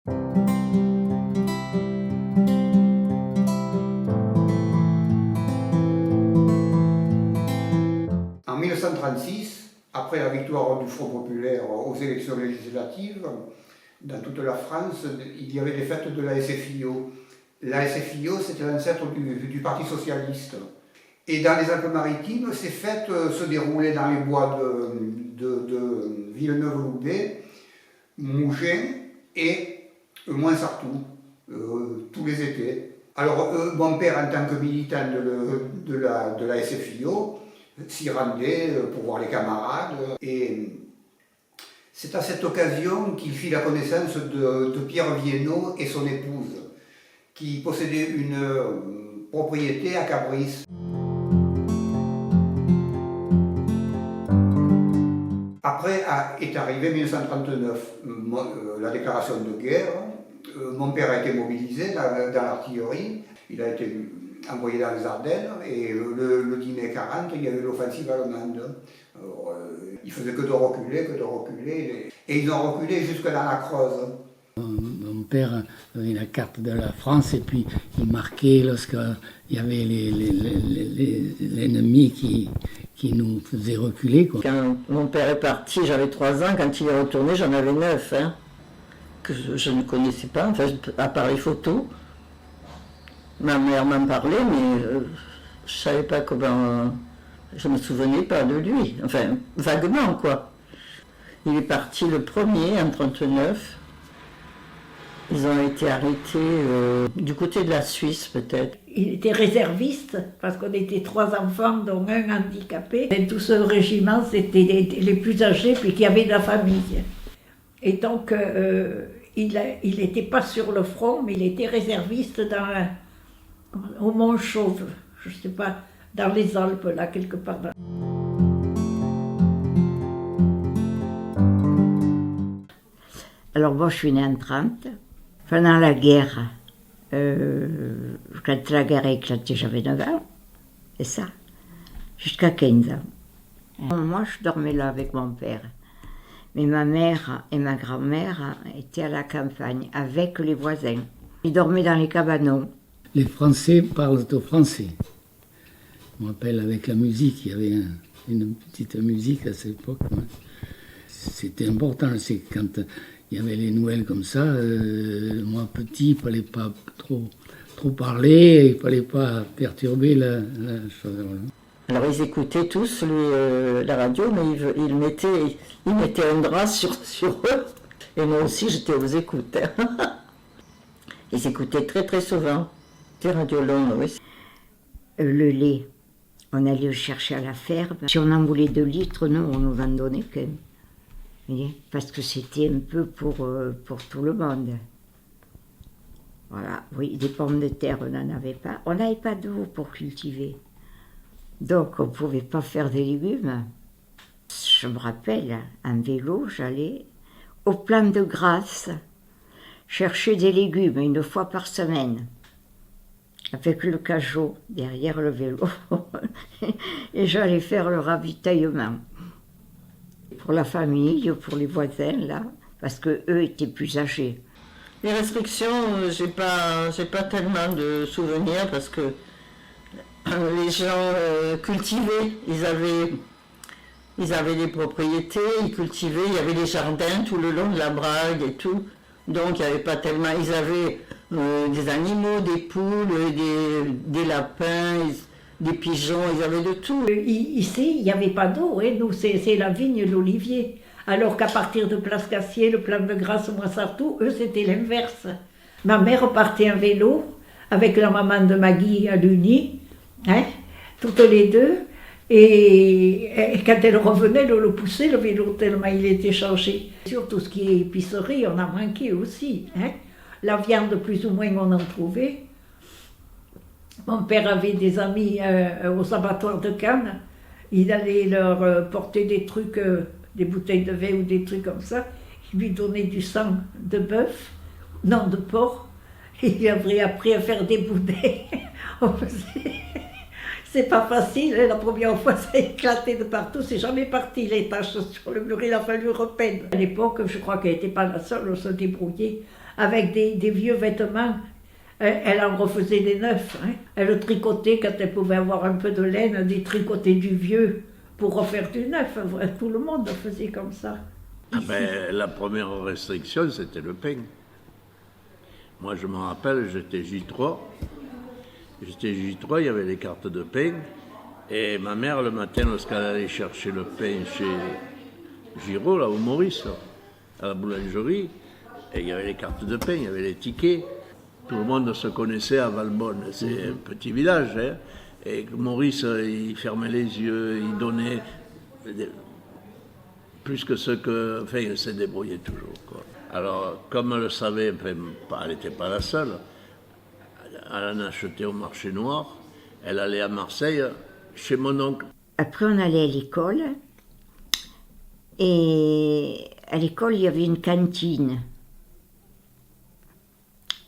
En 1936, après la victoire du Front populaire aux élections législatives, dans toute la France, il y avait les fêtes de la SFIO. La SFIO, c'était l'ancêtre du Parti socialiste. Et dans les Alpes-Maritimes, ces fêtes se déroulaient dans les bois de Villeneuve-Loubet, Mougins et Mouansartou, tous les étés. Alors, mon père, en tant que militant de la SFIO, s'y rendait pour voir les camarades. Et c'est à cette occasion qu'il fit la connaissance de Pierre Viennot et son épouse, qui possédaient une propriété à Cabris. Après est arrivé 1939, la déclaration de guerre. Mon père a été mobilisé dans l'artillerie, il a été envoyé dans les Ardennes, et le 10 mai 40, il y a eu l'offensive allemande. Il ne faisait que de reculer, et ils ont reculé jusque dans la Creuse. Mon père avait la carte de la France, et puis il marquait lorsqu'il y avait l'ennemi qui nous faisait reculer, quoi. Quand mon père est parti, j'avais 3 ans, quand il est retourné, j'en avais 9, que je ne connaissais pas, enfin, à part les photos. Ma mère m'en parlait, mais je ne savais pas comment. Je ne me souvenais pas de lui, enfin, vaguement, quoi. Il est parti le 1er, en 1939. Ils ont été arrêtés du côté de la Suisse, peut-être. Il était réserviste, parce qu'on était 3 enfants, dont un handicapé. Et tout ce régiment, c'était les plus âgés, puis qu'il y avait de la famille. Et donc, il n'était pas sur le front, mais il était réserviste au Mont-Chauve, je ne sais pas, dans les Alpes, là, quelque part. Là. Alors moi, je suis née en 30. Pendant la guerre, quand la guerre a éclaté, j'avais 9 ans, c'est ça, jusqu'à 15 ans. Moi, je dormais là avec mon père. Mais ma mère et ma grand-mère étaient à la campagne avec les voisins. Ils dormaient dans les cabanons. Les Français parlent au français. Je me rappelle avec la musique, il y avait une petite musique à cette époque. Ouais. C'était important, c'est quand il y avait les Noëls comme ça, moi petit, il ne fallait pas trop parler, il ne fallait pas perturber la chose. Voilà. Alors ils écoutaient tous la radio, mais ils mettaient un drap sur eux. Et moi aussi, j'étais aux écoutes. Ils écoutaient très très souvent. Des radios longues, oui. Le lait, on allait le chercher à la ferme. Si on en voulait 2 litres, nous, on nous en donnait qu'un. Parce que c'était un peu pour tout le monde. Voilà, oui, des pommes de terre, on n'en avait pas. On n'avait pas d'eau pour cultiver. Donc, on ne pouvait pas faire des légumes. Je me rappelle, en vélo, j'allais au Plan de Grâce chercher des légumes 1 fois par semaine, avec le cajot derrière le vélo. Et j'allais faire le ravitaillement. Pour la famille, pour les voisins, là, parce qu'eux étaient plus âgés. Les restrictions, j'ai pas tellement de souvenirs, parce que les gens cultivaient, ils avaient des propriétés, ils cultivaient, il y avait des jardins tout le long de la Brague et tout, donc il n'y avait pas tellement, ils avaient des animaux, des poules, des lapins, des pigeons, ils avaient de tout. Ici, il n'y avait pas d'eau, hein. Nous, c'est la vigne, l'olivier. Alors qu'à partir de Place Cassier, le Plan de Grâce, Mouansartou, eux, c'était l'inverse. Ma mère partait en vélo avec la maman de Maggie à l'Uni, hein, toutes les deux. Et quand elle revenait, elle le poussait, le vélo, tellement il était changé. Sur tout ce qui est épicerie, on a manqué aussi. Hein. La viande, plus ou moins, on en trouvait. Mon père avait des amis aux abattoirs de Cannes. Il allait leur porter des trucs, des bouteilles de vin ou des trucs comme ça. Il lui donnait du sang de bœuf, non de porc. Il avait appris à faire des boudins. C'est pas facile, la première fois ça a éclaté de partout, c'est jamais parti les taches sur le mur, il a fallu repeindre. À l'époque, je crois qu'elle n'était pas la seule à se débrouiller avec des vieux vêtements. Elle en refaisait des neufs. Hein. Elle tricotait quand elle pouvait avoir un peu de laine, des tricotés du vieux pour refaire du neuf. Tout le monde faisait comme ça. Ah ben, la première restriction, c'était le pain. Moi, je me rappelle, j'étais J3. J'étais J3, il y avait les cartes de pain. Et ma mère, le matin, lorsqu'elle allait chercher le pain chez Giraud, là, au Maurice, là, à la boulangerie, et il y avait les cartes de pain, il y avait les tickets. Tout le monde se connaissait à Valbonne. C'est un petit village. Hein. Et Maurice, il fermait les yeux, il donnait plus que ce que... Enfin, il s'est débrouillé toujours, quoi. Alors, comme elle le savait, enfin, elle n'était pas la seule, elle en achetait au marché noir, elle allait à Marseille, chez mon oncle. Après, on allait à l'école. Et à l'école, il y avait une cantine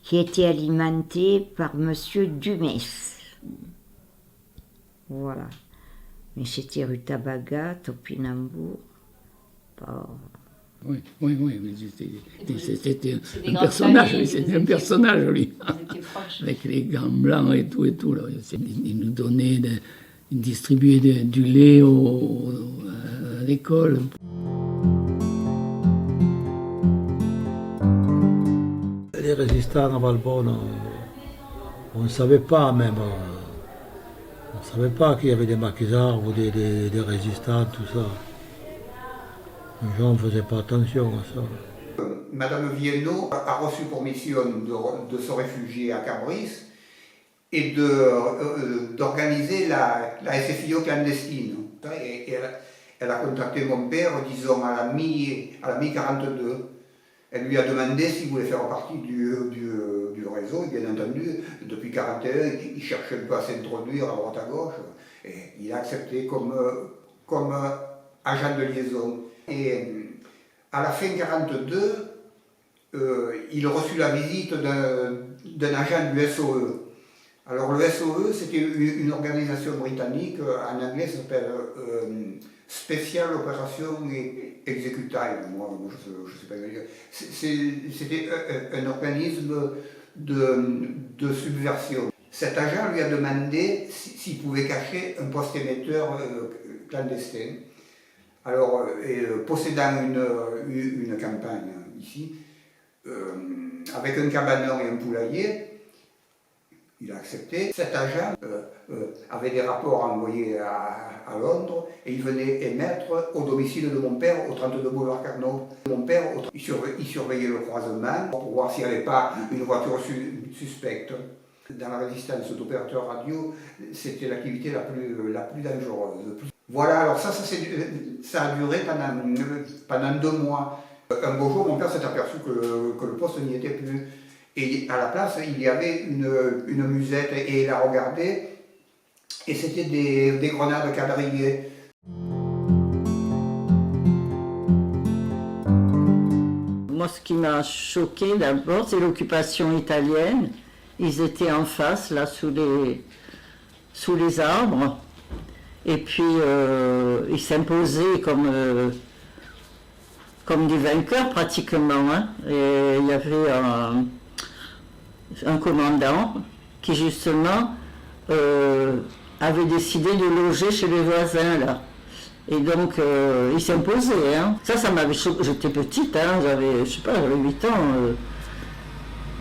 qui était alimentée par Monsieur Dumès. Voilà. Mais c'était rue Tabaga, Topinambour. Oui, c'était un personnage, c'était un personnage, lui. Avec les gants blancs et tout, là. Il nous donnait, il distribuait du lait à l'école. Les résistants à Valbonne, on ne savait pas même. On ne savait pas qu'il y avait des maquisards ou des résistants, tout ça. Les gens ne faisaient pas attention à ça. Madame Viennot a reçu pour mission de se réfugier à Cabris et d'organiser la SFIO clandestine. Et elle a contacté mon père, disons, à la mi-42. Elle lui a demandé s'il voulait faire partie du réseau, et bien entendu, depuis 1941, il cherchait un peu à s'introduire à droite à gauche, et il a accepté comme agent de liaison. Et à la fin 1942, il a reçu la visite d'un agent du SOE. Alors le SOE, c'était une organisation britannique, en anglais ça s'appelle Special Operation Executile. Moi je sais pas dire. C'était un organisme de subversion. Cet agent lui a demandé s'il pouvait cacher un poste émetteur clandestin. Alors, possédant une campagne ici, avec un cabanon et un poulailler, il a accepté. Cet agent avait des rapports envoyés à Londres et il venait émettre au domicile de mon père, au 32 boulevard Carnot. Mon père, il surveillait le croisement pour voir s'il n'y avait pas une voiture suspecte. Dans la résistance d'opérateurs radio, c'était l'activité la plus dangereuse. Voilà, alors ça a duré pendant 2 mois. Un beau jour, mon père s'est aperçu que le poste n'y était plus. Et à la place, il y avait une musette et il a regardé. Et c'était des grenades quadrillées. Moi, ce qui m'a choqué d'abord, c'est l'occupation italienne. Ils étaient en face, là, sous les arbres. Et puis, ils s'imposaient comme des vainqueurs, pratiquement. Hein. Et il y avait un commandant qui, justement, avait décidé de loger chez les voisins, là. Et donc, il s'imposait. Hein. Ça m'avait choqué. J'étais petite, hein, j'avais 8 ans,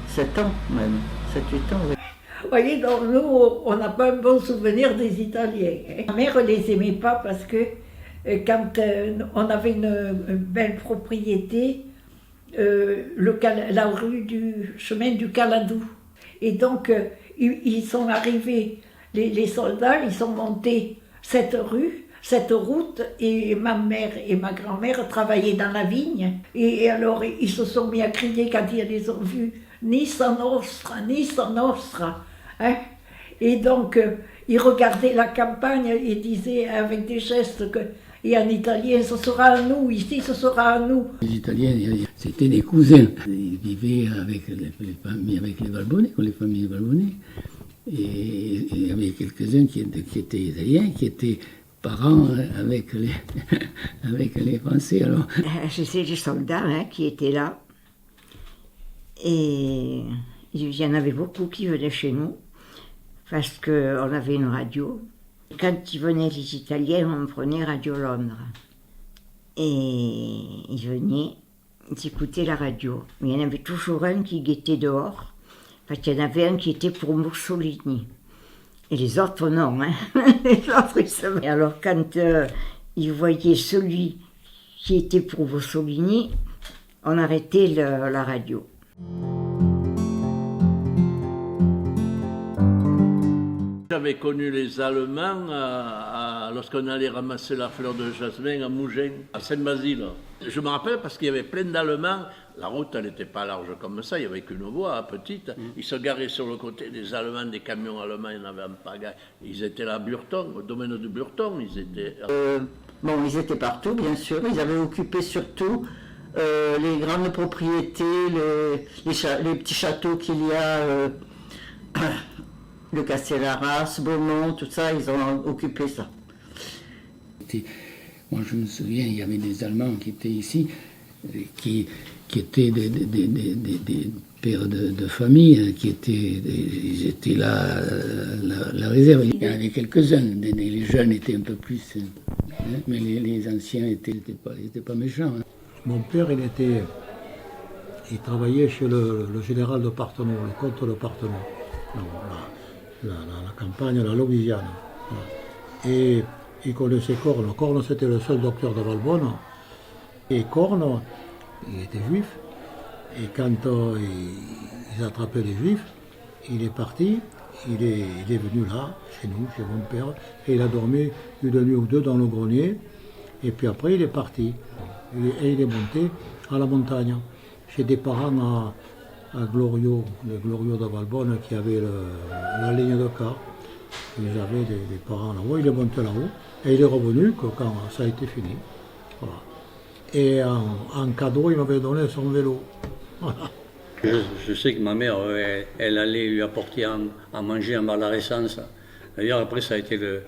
7 ans même, 7-8 ans. Oui. Vous voyez, donc nous, on n'a pas un bon souvenir des Italiens. Hein. Ma mère ne les aimait pas parce que quand on avait une belle propriété, la rue du chemin du Caladou. Et donc, ils sont arrivés, les soldats, ils sont montés cette route, et ma mère et ma grand-mère travaillaient dans la vigne. Et alors, ils se sont mis à crier quand ils les ont vus, Nissa nostra, Nissa nostra. Hein? Et donc, ils regardaient la campagne et disaient avec des gestes et en italien, ce sera à nous, ici, ce sera à nous. Les Italiens, c'était des cousins. Ils vivaient avec les Valbonnais, les familles Valbonnais. Et il y avait quelques-uns qui étaient italiens, qui étaient parents avec les Français. Alors. C'était des soldats qui étaient là. Et il y en avait beaucoup qui venaient chez nous, parce qu'on avait une radio. Quand ils venaient les Italiens, on prenait Radio Londres. Et ils venaient, ils écoutaient la radio. Mais il y en avait toujours un qui guettait dehors, parce qu'il y en avait un qui était pour Mussolini. Et les autres, non. Hein. Les autres, ils se... Et alors, quand ils voyaient celui qui était pour Mussolini, on arrêtait la radio. J'avais connu les Allemands lorsqu'on allait ramasser la fleur de jasmin à Mougins, à Saint-Basile. Je me rappelle parce qu'il y avait plein d'Allemands. La route, elle n'était pas large comme ça, il n'y avait qu'une voie petite. Ils se garaient sur le côté des Allemands, des camions allemands, il n'y en avait pas. Ils étaient là à Burton, au domaine de Burton. Ils étaient... Bon, ils étaient partout, bien sûr. Ils avaient occupé surtout les grandes propriétés, les petits châteaux qu'il y a, le Castellarras, Beaumont, tout ça, ils ont occupé ça. Moi, je me souviens, il y avait des Allemands qui étaient ici, qui étaient des pères de famille, ils étaient là, la réserve. Il y en avait quelques-uns, les jeunes étaient un peu plus, mais les anciens n'étaient pas méchants. Mon père, il travaillait chez le général de Parthenay, le comte de Parthenay, la campagne, la Louisiane. Voilà. Et il connaissait Corne. Corne, c'était le seul docteur de Valbonne. Et Corne, il était juif. Et quand ils attrapaient les juifs, il est parti, il est venu là, chez nous, chez mon père, et il a dormi une nuit ou deux dans le grenier. Et puis après, il est parti. Et il est monté à la montagne, chez des parents à Glorieux, les Glorieux de Valbonne, qui avaient la ligne de car. Ils avaient des parents là-haut, il est monté là-haut, et il est revenu quand ça a été fini. Voilà. Et en cadeau, il m'avait donné son vélo. Voilà. Je sais que ma mère, elle allait lui apporter à manger en bas de la récence. D'ailleurs, après, ça a été le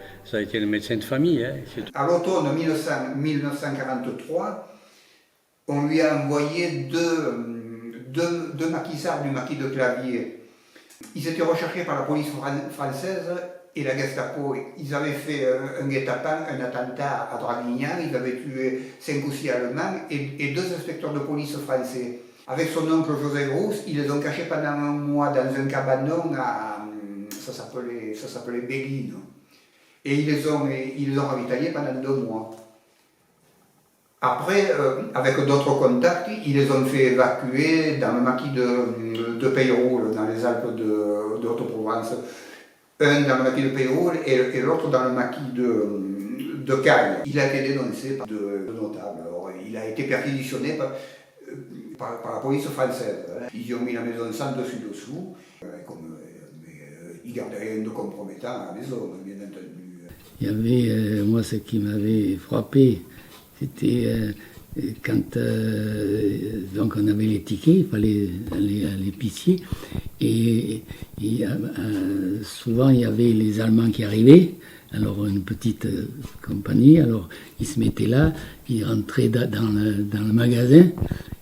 médecin de famille. Hein. À l'automne 1943, on lui a envoyé deux maquisards du maquis de Clavier. Ils étaient recherchés par la police française et la Gestapo. Ils avaient fait un guet-apens, un attentat à Draguignan. Ils avaient tué 5 ou 6 Allemands et 2 inspecteurs de police français. Avec son oncle José Rousse, ils les ont cachés pendant un mois dans un cabanon ça s'appelait Béguine. Et ils les ont ravitaillés pendant 2 mois. Après, avec d'autres contacts, ils les ont fait évacuer dans le maquis de Peyroul, dans les Alpes de Haute-Provence. Un dans le maquis de Peyroul et l'autre dans le maquis de Cagnes. Il a été dénoncé par de notables. Alors, il a été perquisitionné par la police française. Ils ont mis la maison sans dessus-dessous. Ils gardaient rien de compromettant à la maison, bien entendu. Il y avait, moi, ce qui m'avait frappé, c'était quand donc on avait les tickets, il fallait aller à l'épicier, et souvent il y avait les Allemands qui arrivaient, alors une petite compagnie, alors ils se mettaient là, ils rentraient dans le magasin,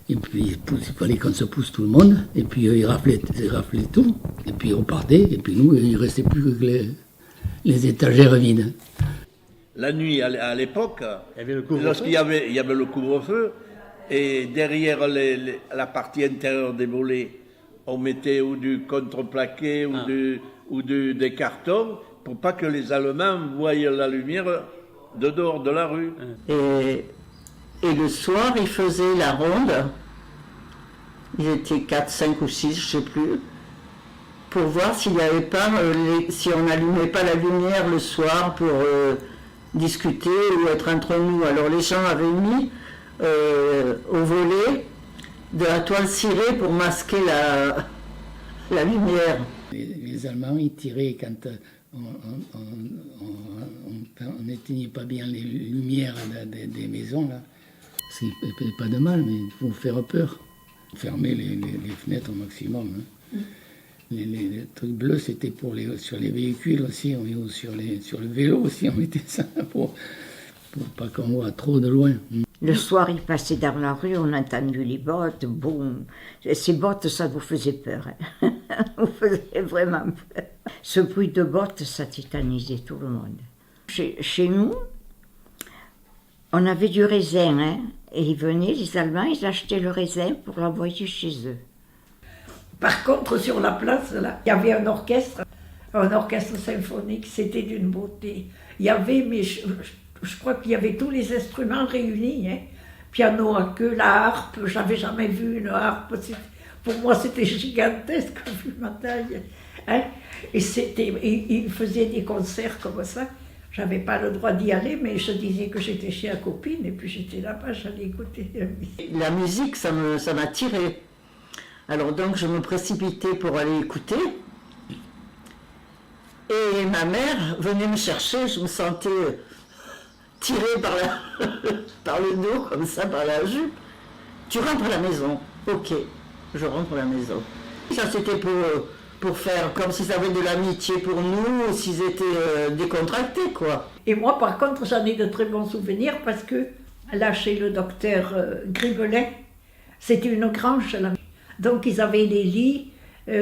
et puis il fallait qu'on se pousse tout le monde, et puis ils raflaient tout, et puis ils repartaient, et puis nous, il ne restait plus que les étagères vides. La nuit, à l'époque, lorsqu'il y avait le couvre-feu, et derrière la partie intérieure des volets, on mettait ou du contreplaqué ou des cartons pour pas que les Allemands voient la lumière de dehors de la rue. Et le soir, ils faisaient la ronde. Ils étaient 4, 5 ou 6, je ne sais plus, pour voir s'il n'y avait pas, si on n'allumait pas la lumière le soir pour discuter ou être entre nous. Alors les gens avaient mis au volet de la toile cirée pour masquer la lumière. Les Allemands, ils tiraient quand on n'éteignait pas bien les lumières des maisons, là. C'est pas de mal, mais il faut faire peur. Fermer les fenêtres au maximum. Hein. Les trucs bleus, c'était sur les véhicules aussi, sur le vélo aussi, on mettait ça pour pas qu'on voit trop de loin. Le soir, il passait dans la rue, on a entendu les bottes, boum. Ces bottes, ça vous faisait peur. Hein. Vous faisait vraiment peur. Ce bruit de bottes, ça tétanisait tout le monde. Chez nous, on avait du raisin, hein, et ils venaient, les Allemands, ils achetaient le raisin pour l'envoyer chez eux. Par contre, sur la place, là, il y avait un orchestre symphonique, c'était d'une beauté. Il y avait, mais je crois qu'il y avait tous les instruments réunis, hein. Piano à queue, la harpe, j'avais jamais vu une harpe. Pour moi, c'était gigantesque vu ma taille. Hein. Et ils faisaient des concerts comme ça. J'avais pas le droit d'y aller, mais je disais que j'étais chez la copine, et puis j'étais là-bas, j'allais écouter la musique. La musique, ça m'attirait. Alors donc, je me précipitais pour aller écouter. Et ma mère venait me chercher, je me sentais tirée par le dos, comme ça, par la jupe. Tu rentres à la maison. Ok, je rentre à la maison. Ça, c'était pour faire comme s'ils avaient de l'amitié pour nous, s'ils étaient décontractés, quoi. Et moi, par contre, j'en ai de très bons souvenirs, parce que là, chez le docteur Gribelin, c'était une grange, là. Donc, ils avaient des lits,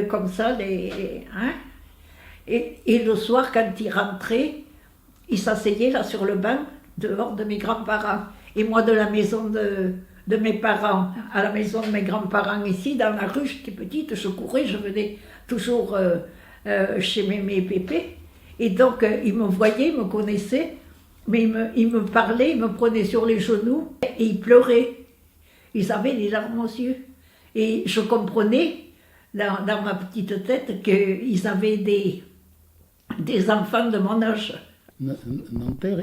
comme ça, hein. Et le soir, quand ils rentraient, ils s'asseyaient là sur le banc, dehors de mes grands-parents. Et moi, de la maison de mes parents à la maison de mes grands-parents ici, dans la rue, j'étais petite, je courais, je venais toujours chez mes pépés. Et donc, ils me voyaient, ils me connaissaient, mais ils me parlaient, ils me prenaient sur les genoux et ils pleuraient. Ils avaient les larmes aux yeux. Et je comprenais, dans ma petite tête, qu'ils avaient des enfants de mon âge. Mon père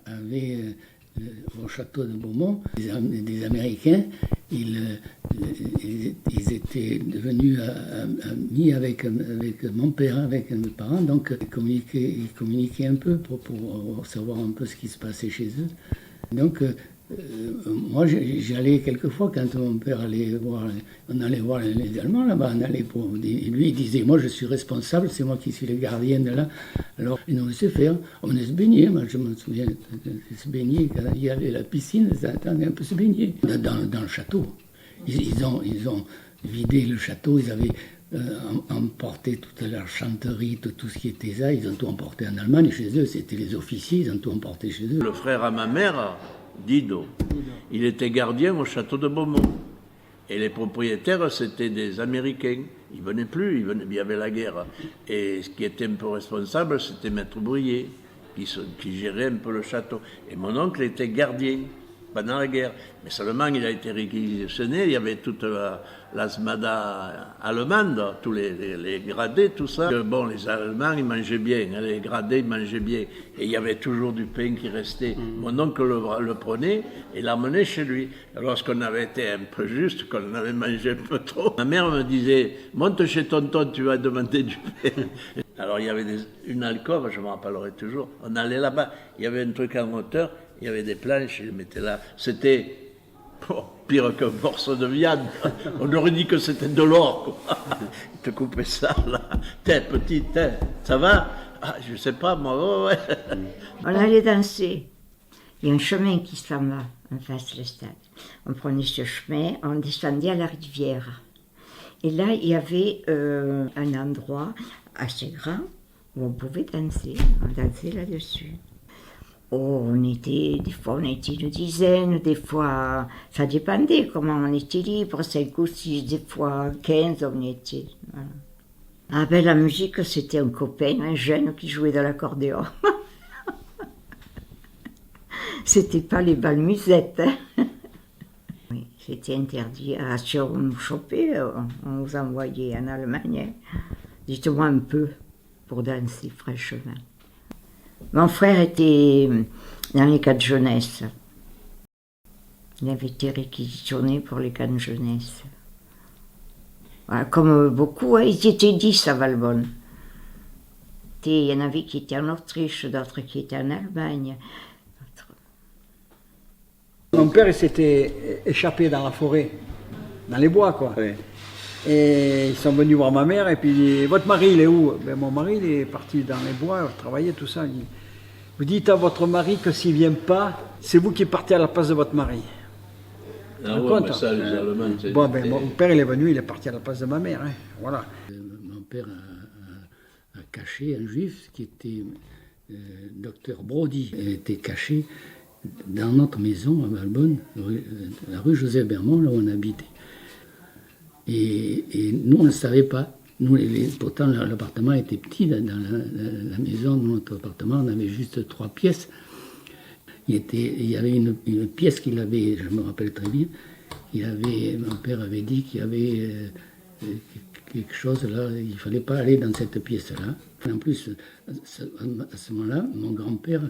avait au château de Beaumont des Américains. Ils étaient devenus amis avec mon père, avec mes parents, donc ils communiquaient un peu pour savoir un peu ce qui se passait chez eux. Donc moi, j'allais quelquefois, quand mon père allait voir, on allait voir les Allemands là-bas, et lui il disait, moi je suis responsable, c'est moi qui suis le gardien de là. Alors, ils nous laissaient faire, on allait se baigner, moi je me souviens de se baigner, quand il y avait la piscine, ça attendait un peu se baigner. Dans le château, ils ont vidé le château, ils avaient emporté toute leur chanterie, tout ce qui était ça, ils ont tout emporté en Allemagne, chez eux c'était les officiers, ils ont tout emporté chez eux. Le frère à ma mère, Dido, il était gardien au château de Beaumont. Et les propriétaires, c'était des Américains. Ils venaient plus, il y avait la guerre. Et ce qui était un peu responsable, c'était Maître Brouillet, qui gérait un peu le château. Et mon oncle était gardien pendant la guerre. Mais seulement, il a été réquisitionné, il y avait toute la smada allemande, tous les gradés, tout ça. Bon, les Allemands, ils mangeaient bien, hein, les gradés, ils mangeaient bien. Et il y avait toujours du pain qui restait. Mon oncle le prenait et l'emmenait chez lui. Lorsqu'on avait été un peu juste, qu'on avait mangé un peu trop, ma mère me disait, monte chez tonton, tu vas demander du pain. Alors il y avait une alcôve, je me rappellerai toujours, on allait là-bas, il y avait un truc en hauteur, il y avait des planches, ils mettaient là. C'était pire qu'un morceau de viande. On aurait dit que c'était de l'or, quoi. Ils te coupaient ça, là. T'es petite, ça va? Ah, je sais pas, moi, ouais. On allait danser. Il y a un chemin qui s'en va en face du stade. On prenait ce chemin, on descendait à la rivière. Et là, il y avait un endroit assez grand où on pouvait danser. On dansait là-dessus. Oh, des fois on était une dizaine, des fois, ça dépendait comment on était libre, 5 ou 6, des fois 15 on était. Voilà. Ah ben la musique c'était un copain, un jeune qui jouait de l'accordéon. C'était pas les balles musettes. Hein. Oui, c'était interdit. Ah, si on nous chopait, on nous envoyait en Allemagne. Dites-moi un peu pour danser fraîchement. Mon frère était dans les camps de jeunesse. Il avait été réquisitionné pour les camps de jeunesse. Voilà, comme beaucoup, hein, ils étaient 10 à Valbonne. Il y en avait qui étaient en Autriche, d'autres qui étaient en Allemagne. Mon père il s'était échappé dans la forêt, dans les bois quoi. Oui. Et ils sont venus voir ma mère et puis votre mari il est où? Ben, mon mari il est parti dans les bois, travailler tout ça. Vous dites à votre mari que s'il ne vient pas, c'est vous qui partez à la place de votre mari. Ah ouais, mais ça, les Allemands, c'est... Bon, ben, mon père, il est venu, il est parti à la place de ma mère. Hein. Voilà. Mon père a caché un juif qui était docteur Brody. Il était caché dans notre maison à Valbonne, la rue Joseph Bermond, là où on habitait. Et nous, on ne le savait pas. Nous, pourtant, l'appartement était petit. Dans la maison, dans notre appartement, on avait juste 3 pièces. Il y avait une pièce qu'il avait, je me rappelle très bien, mon père avait dit qu'il y avait quelque chose là, il ne fallait pas aller dans cette pièce-là. En plus, à ce moment-là, mon grand-père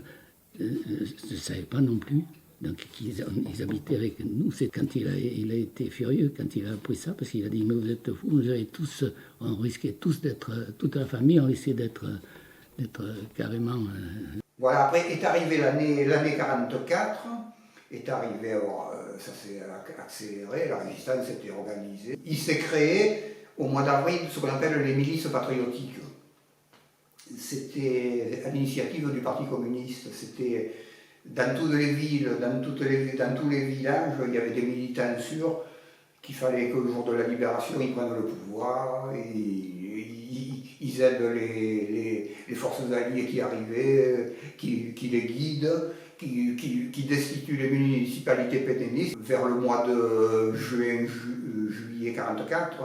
ne savait pas non plus. Donc ils habitaient avec nous. C'est quand il a été furieux quand il a appris ça, parce qu'il a dit, mais vous êtes fous, on risquait tous d'être, toute la famille, on risquait d'être carrément... Voilà, après est arrivée l'année 44, est arrivé, ça s'est accéléré, la résistance s'était organisée. Il s'est créé au mois d'avril ce qu'on appelle les milices patriotiques. C'était à l'initiative du Parti communiste. C'était dans toutes les villes, dans tous les villages, il y avait des militants sûrs qu'il fallait que le jour de la libération, ils prennent le pouvoir, ils aident les forces alliées qui arrivaient, qui les guident, qui destituent les municipalités pétainistes. Vers le mois de juillet 1944,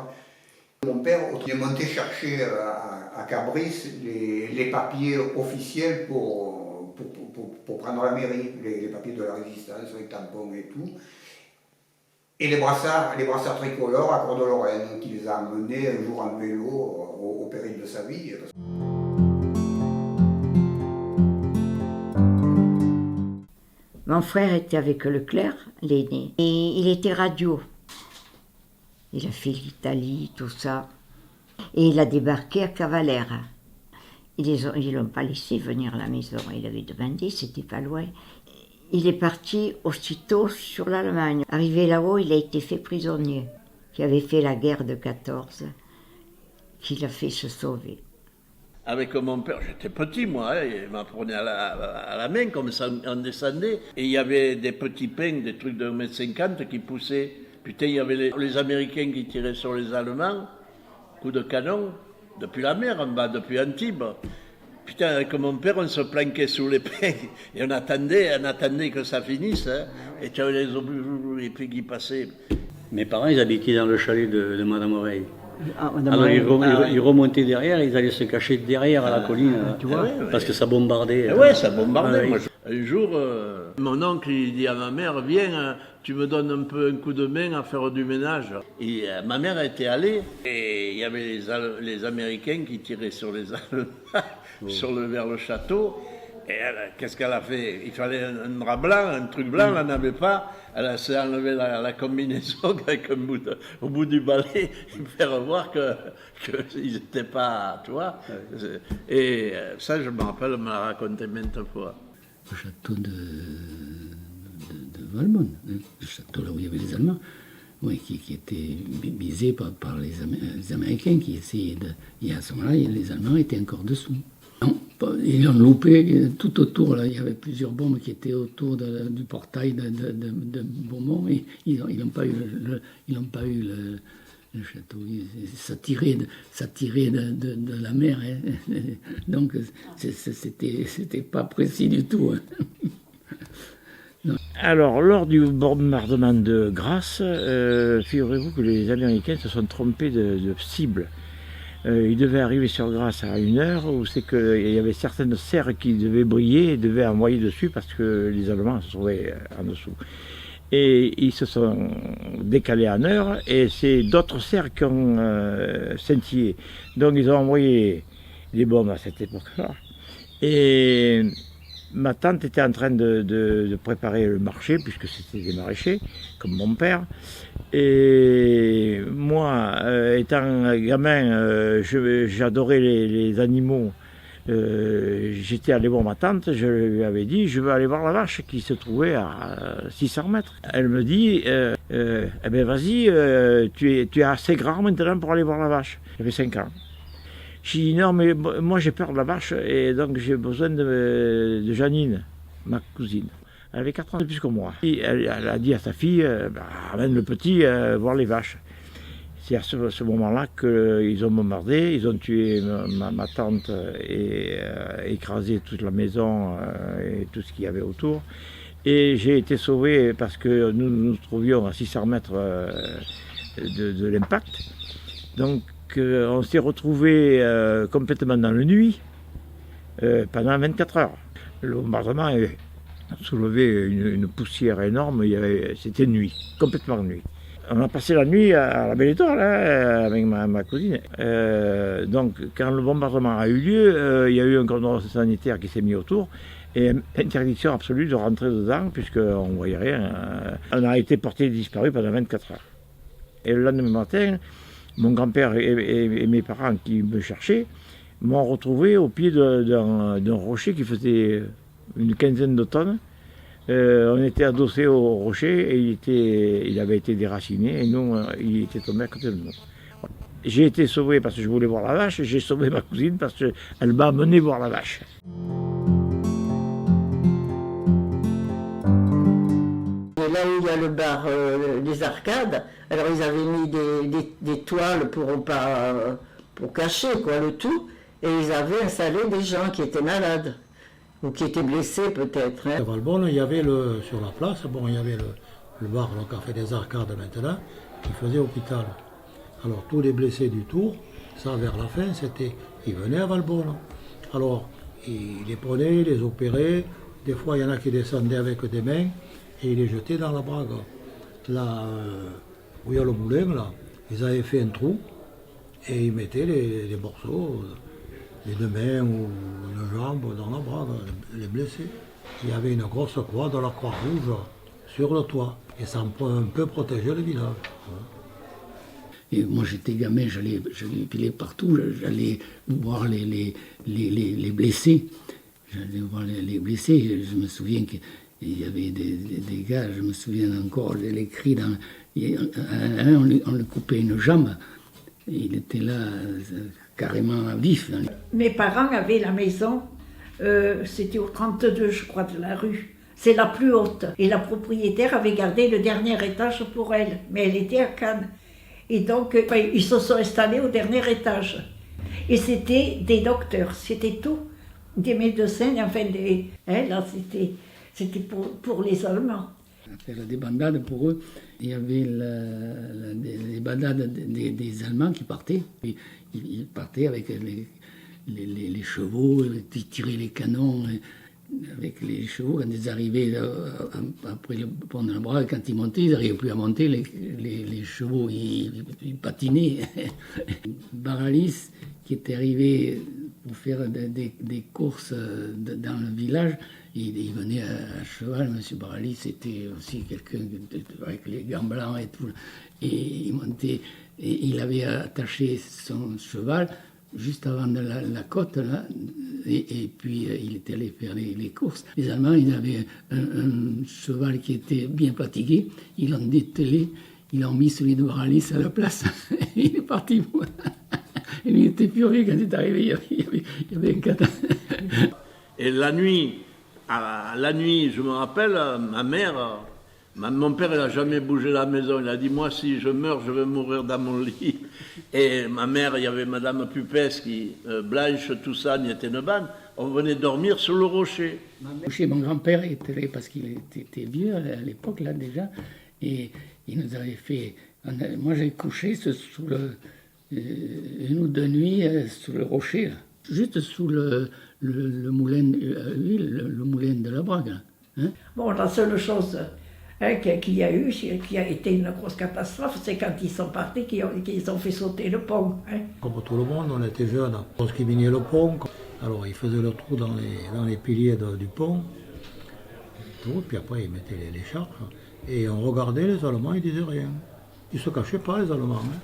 mon père est monté chercher à Cabris les papiers officiels pour prendre la mairie, les papiers de la résistance, les tampons et tout. Et les brassards tricolores à Cour-de-Lorraine, qui les a emmenés un jour en vélo au péril de sa vie. Mon frère était avec Leclerc, l'aîné, et il était radio. Il a fait l'Italie, tout ça. Et il a débarqué à Cavalère. Ils ne l'ont pas laissé venir à la maison. Il avait demandé, c'était pas loin. Il est parti aussitôt sur l'Allemagne. Arrivé là-haut, il a été fait prisonnier, qui avait fait la guerre de 14, qui l'a fait se sauver. Avec mon père, j'étais petit moi, hein, il m'apprenait à la main comme ça, on descendait. Et il y avait des petits pins, des trucs de 1,50 m qui poussaient. Putain, il y avait les Américains qui tiraient sur les Allemands, coups de canon, depuis la mer en bas, depuis Antibes. Putain, avec mon père, on se planquait sous les pins et on attendait que ça finisse. Hein, et tu avais les pins qui passaient. Mes parents, ils habitaient dans le chalet de Madame Oreille. Ah, alors ils remontaient derrière, ils allaient se cacher derrière à la colline, tu vois, parce que ça bombardait. Ouais, ça bombardait. Moi, un jour, mon oncle il dit à ma mère, viens, tu me donnes un peu un coup de main à faire du ménage. Et ma mère était allée, et il y avait les Américains qui tiraient sur les Allemands vers le château. Et elle, qu'est-ce qu'elle a fait? Il fallait un drap blanc, un truc blanc, elle n'en avait pas. Elle s'est enlevée la combinaison avec au bout du balai, faire voir qu'ils n'étaient pas, tu vois. Et ça, je me rappelle, elle me l'a raconté maintes fois. Le château de Valbonne, le château là où il y avait les Allemands, oui, qui était visé par les Américains qui essayaient de... Et à ce moment-là, les Allemands étaient encore dessous. Non, ils l'ont loupé tout autour. Là. Il y avait plusieurs bombes qui étaient autour du portail de Beaumont. Et ils n'ont pas eu le château. Ça tirait de la mer. Hein. Donc, c'était pas précis du tout. Hein. Alors, lors du bombardement de Grasse, figurez-vous que les Américains se sont trompés de cible. Ils devaient arriver sur Grasse à 1h, où c'est qu'il y avait certaines serres qui devaient briller et devaient envoyer dessus parce que les Allemands se trouvaient en dessous. Et ils se sont décalés en heure et c'est d'autres serres qui ont scintillé. Donc ils ont envoyé des bombes à cette époque-là. Et ma tante était en train de préparer le marché, puisque c'était des maraîchers, comme mon père. Et moi, étant gamin, j'adorais les animaux. J'étais allé voir ma tante, je lui avais dit, je veux aller voir la vache qui se trouvait à 600 mètres. Elle me dit, eh ben vas-y, tu es assez grand maintenant pour aller voir la vache. J'avais 5 ans. J'ai dit non, mais moi j'ai peur de la vache et donc j'ai besoin de Janine, ma cousine. Elle avait 4 ans de plus que moi. Et elle a dit à sa fille, amène le petit voir les vaches. C'est à ce moment-là qu'ils ont bombardé, ils ont tué ma tante et écrasé toute la maison et tout ce qu'il y avait autour. Et j'ai été sauvé parce que nous nous trouvions à 600 mètres de l'impact. Donc on s'est retrouvés complètement dans la nuit pendant 24 heures. Le bombardement avait soulevé une poussière énorme, c'était nuit, complètement nuit. On a passé la nuit à la Belle Étoile avec ma cousine. Donc quand le bombardement a eu lieu, il y a eu un cordon sanitaire qui s'est mis autour et interdiction absolue de rentrer dedans puisqu'on ne voyait rien. On a été porté disparu pendant 24 heures. Et le lendemain matin, mon grand-père et mes parents qui me cherchaient m'ont retrouvé au pied d'un rocher qui faisait une quinzaine de tonnes. On était adossés au rocher et il avait été déraciné et nous, il était tombé à côté de nous. J'ai été sauvé parce que je voulais voir la vache et j'ai sauvé ma cousine parce qu'elle m'a amené voir la vache. Et là où il y a le bar, les arcades, alors ils avaient mis des toiles pour cacher quoi, le tout et ils avaient installé des gens qui étaient malades. Ou qui étaient blessés peut-être. À Valbonne, il y avait sur la place, il y avait le bar, le café des Arcades maintenant, qui faisait hôpital. Alors tous les blessés du Tour, ça vers la fin, ils venaient à Valbonne. Alors ils les prenaient, ils les opéraient, des fois il y en a qui descendaient avec des mains et ils les jetaient dans la Brague. Là où il y a le moulin, là, ils avaient fait un trou et ils mettaient les morceaux. Les deux mains ou une jambe dans la Brague, les blessés. Il y avait une grosse croix de la Croix-Rouge sur le toit. Et ça un peu protégeait le village. Et moi j'étais gamin, j'allais piler partout, j'allais voir les blessés. J'allais voir les blessés. Je me souviens qu'il y avait des gars, je me souviens encore les cris. On lui coupait une jambe. Il était là carrément vif. Mes parents avaient la maison, c'était au 32 je crois de la rue. C'est la plus haute. Et la propriétaire avait gardé le dernier étage pour elle. Mais elle était à Cannes. Et donc ils se sont installés au dernier étage. Et c'était des docteurs, c'était tout. Des médecins, enfin là c'était pour les Allemands. Après la débandade, pour eux, il y avait les bandades des Allemands qui partaient. Ils partaient avec les chevaux, ils tiraient les canons avec les chevaux. Quand ils arrivaient après le pont de la Brague, quand ils montaient, ils n'arrivaient plus à monter. Les chevaux, ils patinaient. Baralis, qui était arrivé pour faire des courses dans le village, il venait à cheval. M. Baralis, c'était aussi quelqu'un avec les gants blancs et tout. Et il montait, et il avait attaché son cheval juste avant de la côte, là, et puis il était allé faire les courses. Les Allemands, ils avaient un cheval qui était bien fatigué, ils l'ont dételé, ils l'ont mis celui de Baralis à la place, il est parti. Et il était furieux quand il est arrivé, il y avait un catin. Et la nuit, je me rappelle, ma mère, mon père, il n'a jamais bougé la maison. Il a dit, moi, si je meurs, je vais mourir dans mon lit. Et ma mère, il y avait Madame Pupès, Blanche, tout ça, Nietenban. On venait dormir sur le rocher. Mon grand-père était là parce qu'il était vieux à l'époque, là, déjà. Et il nous avait fait... moi, j'ai couché sous une ou deux nuits sous le rocher, là. Juste sous le moulin d'huile, le moulin de la Brague. Hein. Bon, la seule chose qu'il y a eu, qui a été une grosse catastrophe, c'est quand ils sont partis, qu'ils ont fait sauter le pont. Hein. Comme tout le monde, on était jeunes. Lorsqu'ils minaient le pont, alors ils faisaient le trou dans les piliers du pont, puis après ils mettaient les charges, et on regardait les Allemands, ils disaient rien. Ils ne se cachaient pas, les Allemands. Hein.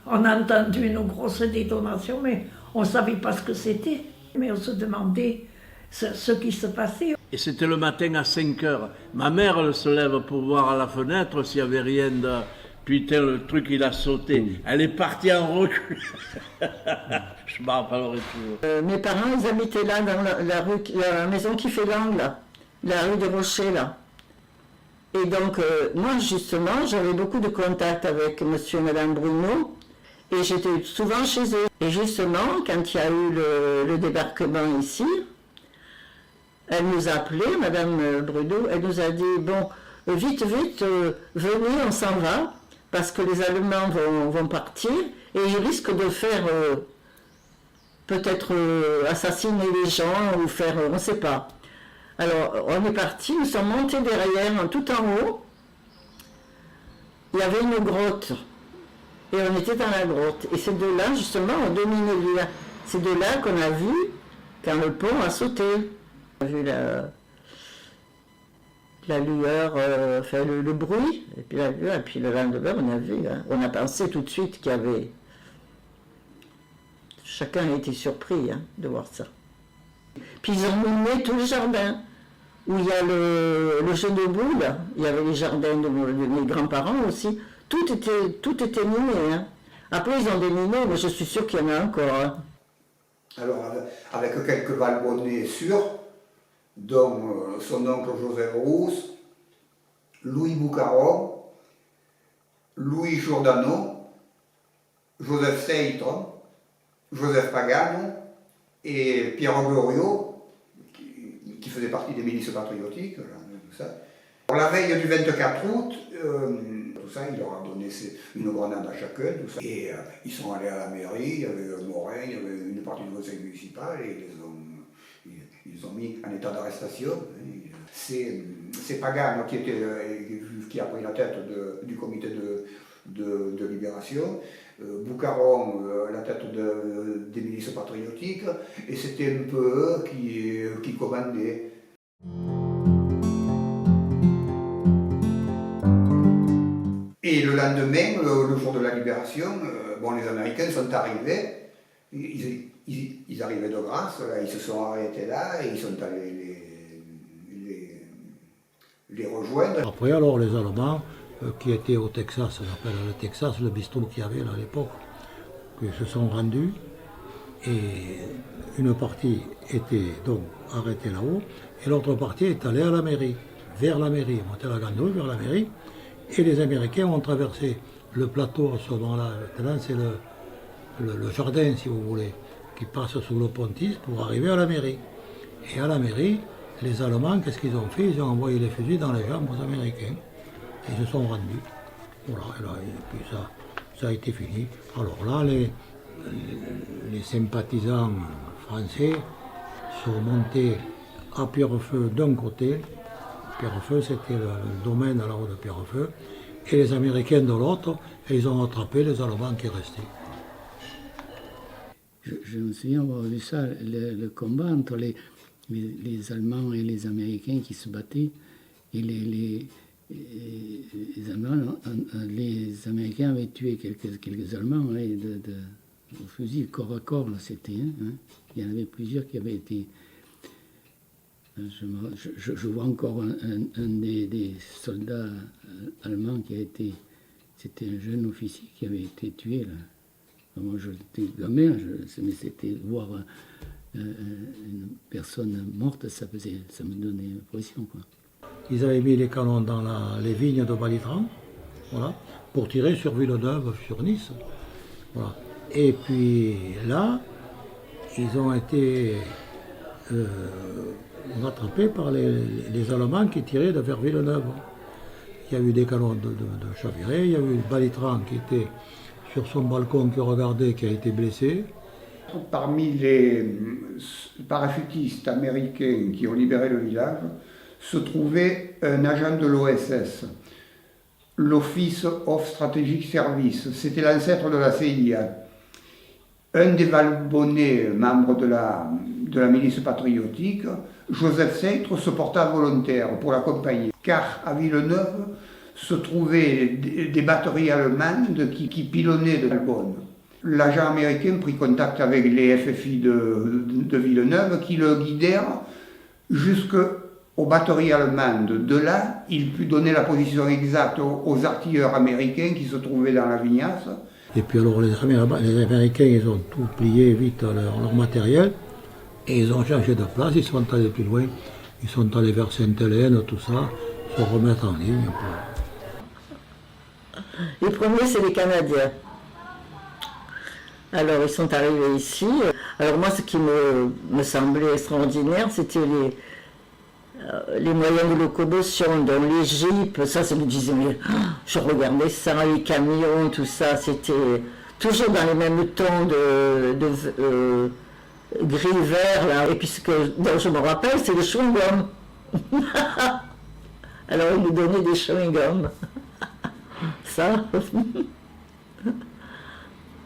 On a entendu une grosse détonation, mais on ne savait pas ce que c'était. Mais on se demandait ce qui se passait. Et c'était le matin à 5 heures. Ma mère, elle se lève pour voir à la fenêtre s'il n'y avait rien de... Putain, le truc, il a sauté. Elle est partie en recul. Je m'en rappellerai toujours. Mes parents, ils habitaient là, dans la maison qui fait l'angle, là, la rue des Rochers, là. Et donc, moi, justement, j'avais beaucoup de contacts avec monsieur et madame Bruno, et j'étais souvent chez eux. Et justement, quand il y a eu le débarquement ici, elle nous a appelé, madame Bruno, elle nous a dit, bon, vite, vite, venez, on s'en va, parce que les Allemands vont partir, et ils risquent de faire, peut-être assassiner les gens, ou faire, on ne sait pas. Alors, on est parti, nous sommes montés derrière, tout en haut. Il y avait une grotte. Et on était dans la grotte. Et c'est de là, justement, on dominait l'île. C'est de là qu'on a vu quand le pont a sauté. On a vu la lueur, enfin le bruit, et puis la lueur, et puis le lendemain, on a vu, hein, on a pensé tout de suite qu'il y avait... Chacun a été surpris hein, de voir ça. Puis ils ont miné tout le jardin. Où il y a le jeu de boules, il y avait les jardins de mes grands-parents aussi, tout était miné. Hein. Après ils ont déminé, mais je suis sûre qu'il y en a encore. Hein. Alors avec quelques Valbonnais sûrs, dont son oncle Joseph Rousse, Louis Boucaron, Louis Giordano, Joseph Seitre, Joseph Pagano et Pierre Gloriot, qui faisait partie des milices patriotiques, tout ça. Alors, la veille du 24 août, tout ça, il leur a donné une grenade à chacun, tout ça. Et ils sont allés à la mairie, il y avait Morin, il y avait une partie du conseil municipal, et ils ont mis en état d'arrestation. C'est Pagano qui a pris la tête du comité de libération, Boucaron la tête des milices patriotiques, et c'était un peu eux qui commandaient. Et le lendemain, le jour de la libération, bon, les Américains sont arrivés, ils arrivaient de Grasse, là, ils se sont arrêtés là, et ils sont allés les rejoindre. Après alors les Allemands, qui étaient au Texas, on appelle le Texas, le bistrot qu'il y avait là, à l'époque, qui se sont rendus, et une partie était donc arrêtée là-haut, et l'autre partie est allée à la mairie, vers la mairie, monté la grande rue vers la mairie, et les Américains ont traversé le plateau à ce moment-là, maintenant c'est le jardin si vous voulez, qui passe sous le Pontis pour arriver à la mairie. Et à la mairie, les Allemands, qu'est-ce qu'ils ont fait? Ils ont envoyé les fusils dans les jambes aux Américains. Ils se sont rendus. Voilà, et puis ça a été fini. Alors là, les sympathisants français sont montés à Pierrefeu d'un côté. Pierrefeu, c'était le domaine là-haut de Pierrefeu. Et les Américains de l'autre, et ils ont attrapé les Allemands qui restaient. Je me souviens avoir vu ça, le combat entre les Allemands et les Américains qui se battaient. Et les Américains avaient tué quelques Allemands au fusil corps à corps, là, c'était. Hein. Il y en avait plusieurs qui avaient été... Je vois encore un des soldats allemands qui a été... C'était un jeune officier qui avait été tué, là. Moi, j'étais gamin, mais c'était voir une personne morte, ça me donnait l'impression, quoi. Ils avaient mis les canons dans les vignes de Balitran, voilà, pour tirer sur Villeneuve, sur Nice. Voilà. Et puis là, ils ont été rattrapés par les Allemands qui tiraient vers Villeneuve. Il y a eu des canons de Chaviré, il y a eu Balitran qui était sur son balcon qui regardait, qui a été blessé. Parmi les parachutistes américains qui ont libéré le village, se trouvait un agent de l'OSS, l'Office of Strategic Service. C'était l'ancêtre de la CIA. Un des Valbonnais, membre de la milice patriotique, Joseph Seitre, se porta volontaire pour l'accompagner, car à Villeneuve se trouvaient des batteries allemandes qui pilonnaient de Valbonne. L'agent américain prit contact avec les FFI de Villeneuve qui le guidèrent jusqu'au aux batteries allemandes. De là, il put donner la position exacte aux artilleurs américains qui se trouvaient dans la Vignasse. Et puis alors les Américains, ils ont tout plié vite leur matériel et ils ont changé de place, ils sont allés plus loin, ils sont allés vers Sainte-Hélène, tout ça, se remettre en ligne. Les premiers, c'est les Canadiens. Alors, ils sont arrivés ici. Alors moi, ce qui me semblait extraordinaire, c'était les moyens de locomotion, dont les jeeps, ça me disait, mais je regardais ça, les camions, tout ça, c'était toujours dans les mêmes tons de gris-vert, là. Et puis ce dont je me rappelle, c'est le chewing-gum. Alors ils nous donnaient des chewing-gums. Ça,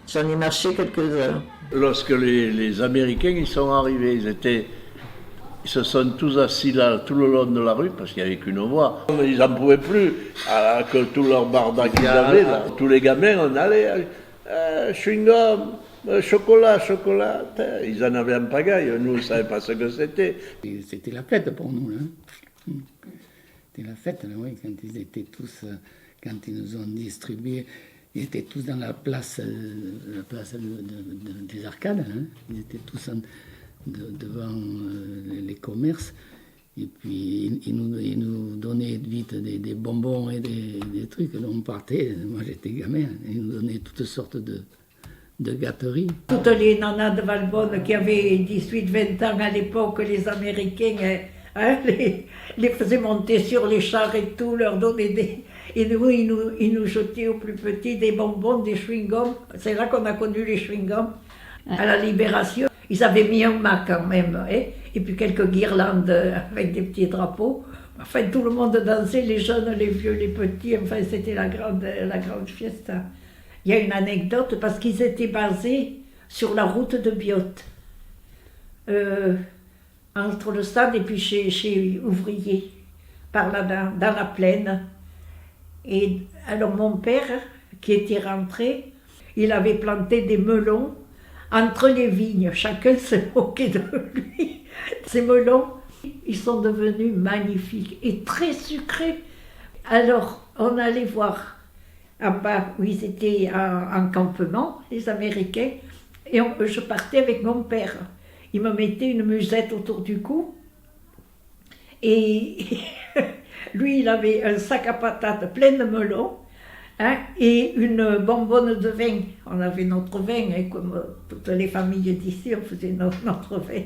j'en ai marché quelques-uns. Lorsque les Américains ils sont arrivés, ils se sont tous assis là tout le long de la rue parce qu'il n'y avait qu'une voie. Ils n'en pouvaient plus que tout leur bardac qu'ils avaient là. Tous les gamins, on allait chewing-gum, chocolat. Ils en avaient en pagaille. Nous, on ne savait pas ce que c'était. C'était la fête pour nous. Hein. C'était la fête, oui, quand ils étaient tous, quand ils nous ont distribué. Ils étaient tous dans la place des arcades. Hein. Ils étaient tous devant les commerces. Et puis, ils nous donnaient vite des bonbons et des trucs. Alors on partait. Moi, j'étais gamin. Ils nous donnaient toutes sortes de gâteries. Toutes les nanas de Valbonne qui avaient 18-20 ans à l'époque, les Américains, les faisaient monter sur les chars et tout, leur donnaient des... Et nous, ils nous jetaient aux plus petits des bonbons, des chewing-gums. C'est là qu'on a connu les chewing-gums. À la Libération, ils avaient mis un mât quand même. Hein, et puis quelques guirlandes avec des petits drapeaux. Enfin, tout le monde dansait, les jeunes, les vieux, les petits. Enfin, c'était la grande fiesta. Il y a une anecdote, parce qu'ils étaient basés sur la route de Biot. Entre le stade et puis chez Ouvrier, par là, dans la plaine. Et alors mon père, qui était rentré, il avait planté des melons entre les vignes. Chacun se moquait de lui. Ces melons, ils sont devenus magnifiques et très sucrés. Alors, on allait voir en bas où ils étaient en campement, les Américains, et je partais avec mon père. Il me mettait une musette autour du cou et lui, il avait un sac à patates plein de melons, hein, et une bonbonne de vin. On avait notre vin, hein, comme toutes les familles d'ici, on faisait notre vin.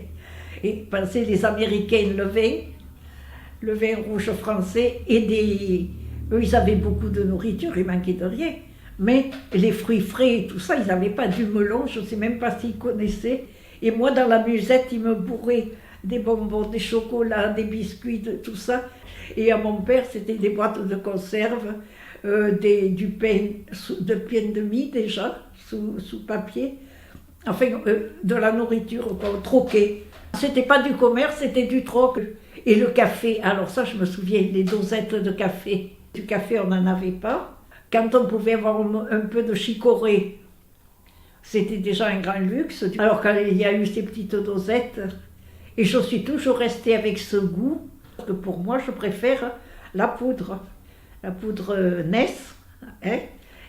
Et passaient les Américains le vin rouge français, et eux, ils avaient beaucoup de nourriture, il manquait de rien. Mais les fruits frais et tout ça, ils n'avaient pas du melon, je ne sais même pas s'ils connaissaient. Et moi, dans la musette, ils me bourraient des bonbons, des chocolats, des biscuits, tout ça. Et à mon père, c'était des boîtes de conserve, du pain de mie déjà, sous papier. Enfin, de la nourriture qu'on troquait. C'était pas du commerce, c'était du troc. Et le café, alors ça, je me souviens, les dosettes de café. Du café, on n'en avait pas. Quand on pouvait avoir un peu de chicorée, c'était déjà un grand luxe. Alors quand il y a eu ces petites dosettes, et je suis toujours restée avec ce goût, parce que pour moi, je préfère la poudre Ness, hein,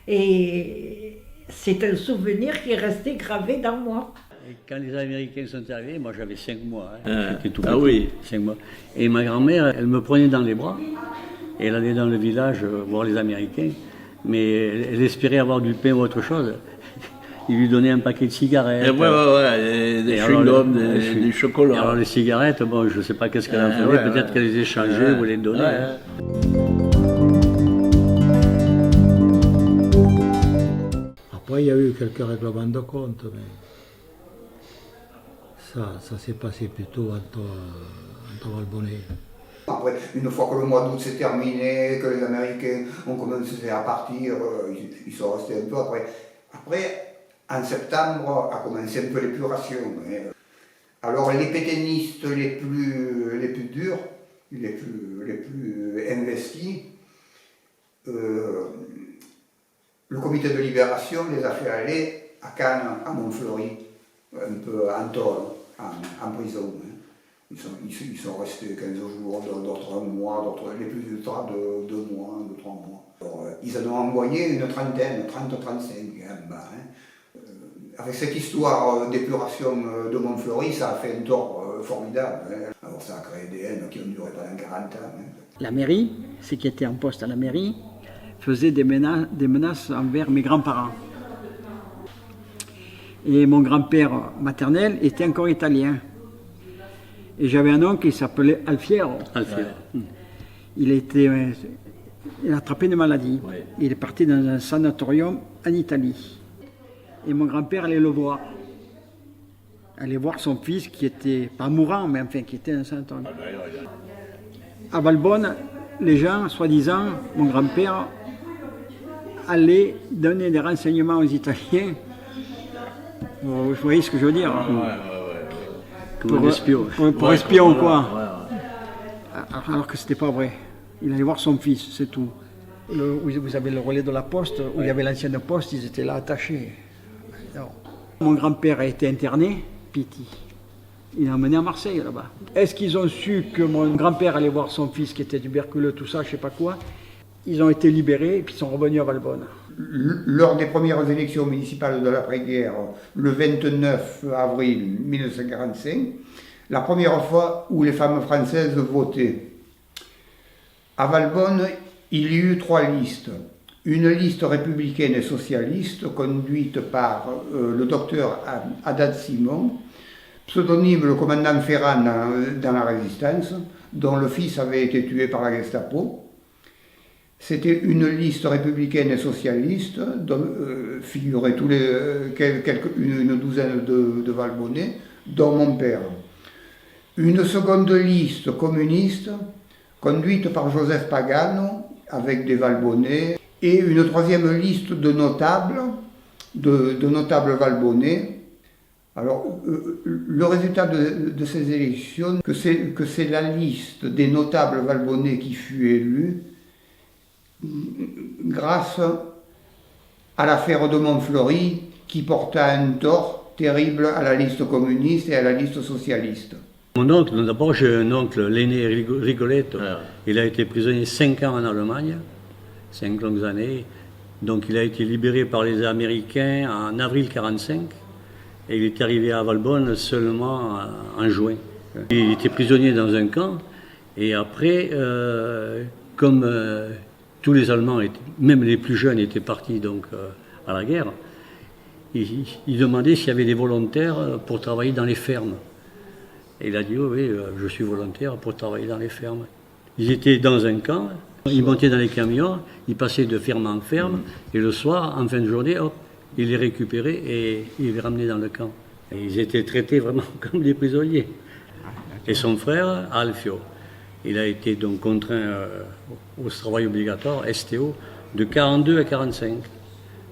et c'est un souvenir qui est resté gravé dans moi. Et quand les Américains sont arrivés, moi j'avais 5 mois, hein, j'étais tout petit, oui. 5 mois. Et ma grand-mère, elle me prenait dans les bras, et elle allait dans le village voir les Américains, mais elle espérait avoir du pain ou autre chose. Il lui donnait un paquet de cigarettes. Des chewing-gums, du chocolat. Et alors les cigarettes, bon, je ne sais pas qu'est-ce qu'elle en faisait, peut-être qu'elle les échangeait ou les donnait. Hein. Après, il y a eu quelques règlements de compte, mais ça s'est passé plutôt entre Valbonnais. Après, une fois que le mois d'août s'est terminé, que les Américains ont commencé à partir, ils sont restés un peu après. En septembre a commencé un peu l'épuration. Alors les pétainistes les plus durs, les plus investis, le comité de libération les a fait aller à Cannes, à Montfleury, un peu en tôle, en prison. Ils sont restés 15 jours, d'autres un mois, d'autres les plus ultra de 2 mois, de 3 mois. Alors, ils en ont envoyé une trentaine, 30-35. Avec cette histoire d'épuration de Montfleury, ça a fait un tort formidable. Alors ça a créé des haines qui ont duré pendant 40 ans. La mairie, ceux qui étaient en poste à la mairie, faisaient des menaces envers mes grands-parents. Et mon grand-père maternel était encore italien. Et j'avais un oncle qui s'appelait Alfiero. Alfiero. Il a attrapé une maladie. Ouais. Il est parti dans un sanatorium en Italie. Et mon grand-père allait le voir. Allait voir son fils qui était, pas mourant, mais enfin qui était un sanatorium. À Valbonne, les gens, soi-disant, mon grand-père allait donner des renseignements aux Italiens. Vous voyez ce que je veux dire? Comme un espion. Pour espion, quoi. Alors que c'était pas vrai. Il allait voir son fils, c'est tout. Vous avez le relais de la poste, où il y avait l'ancienne poste, ils étaient là attachés. Alors, mon grand-père a été interné, Piti. Il l'a emmené à Marseille, là-bas. Est-ce qu'ils ont su que mon grand-père allait voir son fils qui était tuberculeux, tout ça, je sais pas quoi? Ils ont été libérés et puis ils sont revenus à Valbonne. Lors des premières élections municipales de l'après-guerre, le 29 avril 1945, la première fois où les femmes françaises votaient. À Valbonne, il y eut 3 listes. Une liste républicaine et socialiste conduite par le docteur Haddad Simon, pseudonyme le commandant Ferrand dans la Résistance, dont le fils avait été tué par la Gestapo. C'était une liste républicaine et socialiste dont figuraient une douzaine de Valbonnais, dont mon père. Une seconde liste communiste conduite par Joseph Pagano avec des Valbonnais et une troisième liste de notables Valbonnais. Alors, le résultat de ces élections, que c'est la liste des notables Valbonnais qui fut élue, grâce à l'affaire de Montfleury qui porta un tort terrible à la liste communiste et à la liste socialiste. Mon oncle, d'abord j'ai un oncle, l'aîné Rigoletto, il a été prisonnier 5 ans en Allemagne, 5 longues années, donc il a été libéré par les Américains en avril 1945 et il est arrivé à Valbonne seulement en juin. Il était prisonnier dans un camp et après, comme tous les Allemands, même les plus jeunes, étaient partis donc, à la guerre. Il demandait s'il y avait des volontaires pour travailler dans les fermes. Et il a dit, oui, je suis volontaire pour travailler dans les fermes. Ils étaient dans un camp, ils montaient dans les camions, ils passaient de ferme en ferme, et le soir, en fin de journée, hop, ils les récupéraient et ils les ramenaient dans le camp. Et ils étaient traités vraiment comme des prisonniers. Et son frère, Alfio, il a été donc contraint au travail obligatoire, STO, de 42 à 45.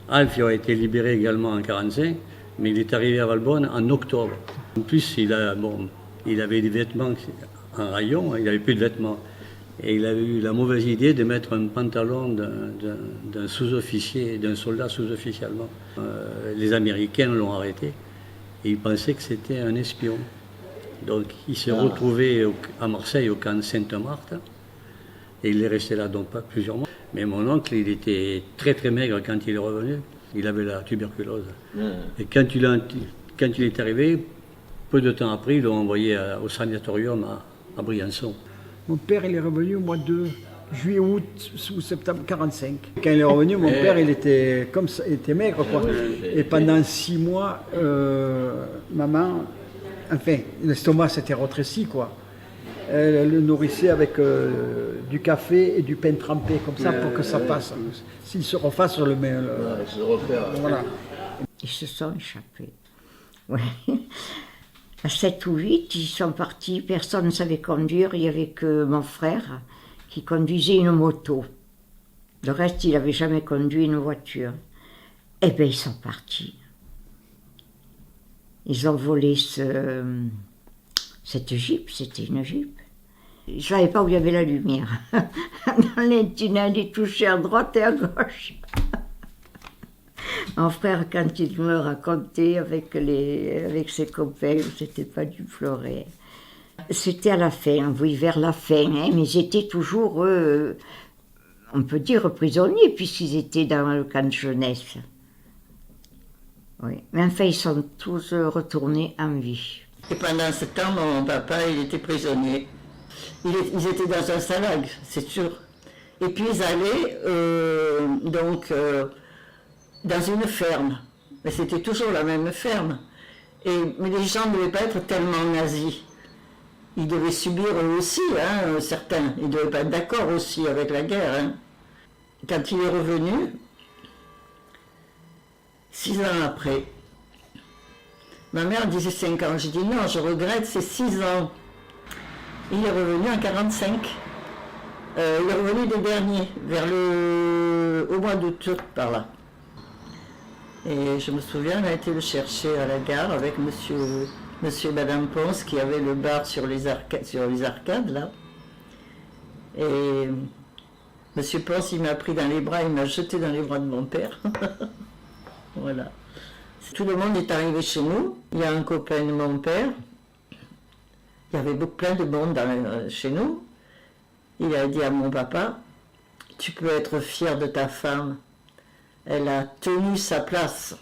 Alfio a été libéré également en 45, mais il est arrivé à Valbonne en octobre. En plus, il avait des vêtements en rayon, il n'avait plus de vêtements. Et il avait eu la mauvaise idée de mettre un pantalon d'un sous-officier, d'un soldat sous-officier allemand. Les Américains l'ont arrêté et ils pensaient que c'était un espion. Donc il s'est retrouvé à Marseille au camp de Sainte-Marthe et il est resté là donc pas plusieurs mois. Mais mon oncle, il était très très maigre quand il est revenu. Il avait la tuberculose. Et quand il est arrivé, peu de temps après, ils l'ont envoyé au sanatorium à Briançon. Mon père, il est revenu au mois de juillet, août ou septembre 45. Quand il est revenu, mon père, il était comme ça, il était maigre, quoi. Et pendant 6 mois, maman, enfin, l'estomac s'était retréci, quoi. Elle le nourrissait avec du café et du pain trempé, comme ça, pour que ça passe. S'il se refasse sur le main. Voilà. Ils se sont échappés. Ouais. À 7 ou 8, ils sont partis, personne ne savait conduire, il n'y avait que mon frère qui conduisait une moto. Le reste, il n'avait jamais conduit une voiture. Eh bien, ils sont partis. Ils ont volé cette Jeep, c'était une Jeep. Je ne savais pas où il y avait la lumière. Dans les tunnels, ils touchaient à droite et à gauche. Mon frère, quand il me racontait avec ses copains, c'était pas du fleuret. C'était à la fin, oui, vers la fin, hein, mais ils étaient toujours, on peut dire, prisonniers, puisqu'ils étaient dans le camp de jeunesse. Oui, mais enfin, ils sont tous retournés en vie. Et pendant ce temps, mon papa, il était prisonnier. Ils étaient dans un salag, c'est sûr. Et puis ils allaient dans une ferme. Mais c'était toujours la même ferme. Mais les gens ne devaient pas être tellement nazis. Ils devaient subir eux aussi, hein, certains. Ils ne devaient pas être d'accord aussi avec la guerre. Hein. Quand il est revenu, 6 ans après, ma mère disait 5 ans. Je dis non, je regrette, c'est 6 ans. Il est revenu en 1945. Il est revenu des derniers, au mois d'août, par là. Et je me souviens, on a été le chercher à la gare avec monsieur et madame Ponce qui avait le bar sur les arcades, là. Et monsieur Ponce, il m'a pris dans les bras, il m'a jeté dans les bras de mon père. Voilà. Tout le monde est arrivé chez nous. Il y a un copain de mon père. Il y avait plein de monde chez nous. Il a dit à mon papa, tu peux être fier de ta femme. Elle a tenu sa place.